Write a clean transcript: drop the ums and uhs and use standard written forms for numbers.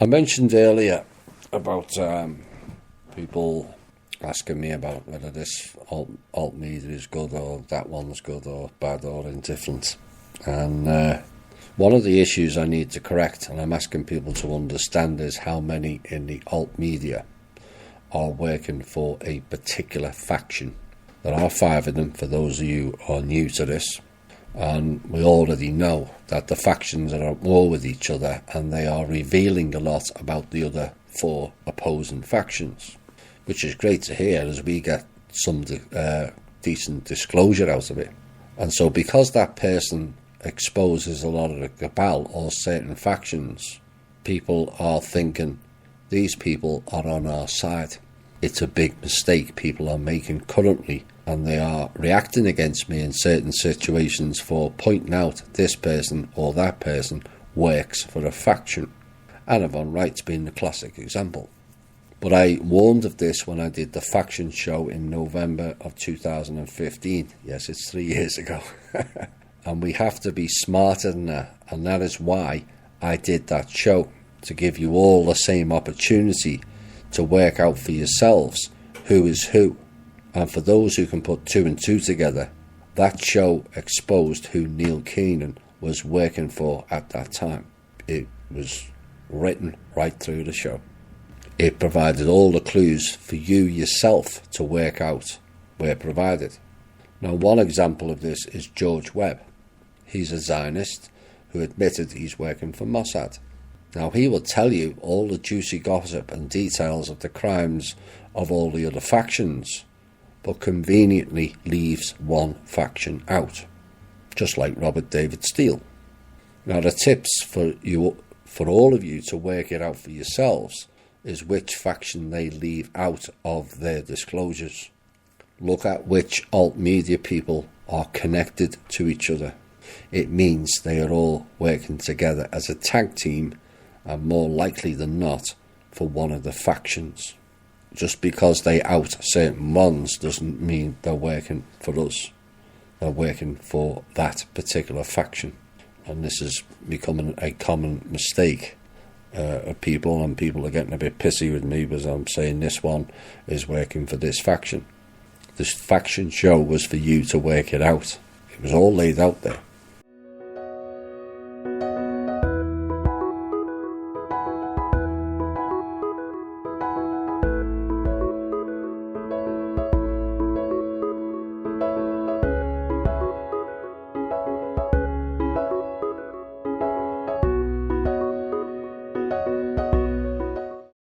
I mentioned earlier about people asking me about whether this alt media is good or that one's good or bad or indifferent. And one of the issues I need to correct, and I'm asking people to understand, is how many in the alt media are working for a particular faction. There are 5 of them, for those of you who are new to this. And we already know that the factions are at war with each other, and they are revealing a lot about the other 4 opposing factions, which is great to hear as we get some decent disclosure out of it. And so because that person exposes a lot of the cabal or certain factions, people are thinking these people are on our side. It's a big mistake people are making currently, and they are reacting against me in certain situations for pointing out this person or that person works for a faction. And Yvonne Wright's been the classic example. But I warned of this when I did the faction show in November of 2015. Yes, it's 3 years ago. And we have to be smarter than that. And that is why I did that show, to give you all the same opportunity to work out for yourselves who is who. And for those who can put 2 and 2 together, that show exposed who Neil Keenan was working for at that time. It was written right through the show. It provided all the clues for you yourself to work out where provided. Now, one example of this is George Webb. He's a Zionist who admitted he's working for Mossad. Now, he will tell you all the juicy gossip and details of the crimes of all the other factions, but conveniently leaves one faction out, just like Robert David Steele. Now, the tips for all of you to work it out for yourselves is which faction they leave out of their disclosures. Look at which alt media people are connected to each other. It means they are all working together as a tag team, and more likely than not for one of the factions. Just because they out certain ones doesn't mean they're working for us. They're working for that particular faction. And this is becoming a common mistake of people, and people are getting a bit pissy with me because I'm saying this one is working for this faction. This faction show was for you to work it out. It was all laid out there.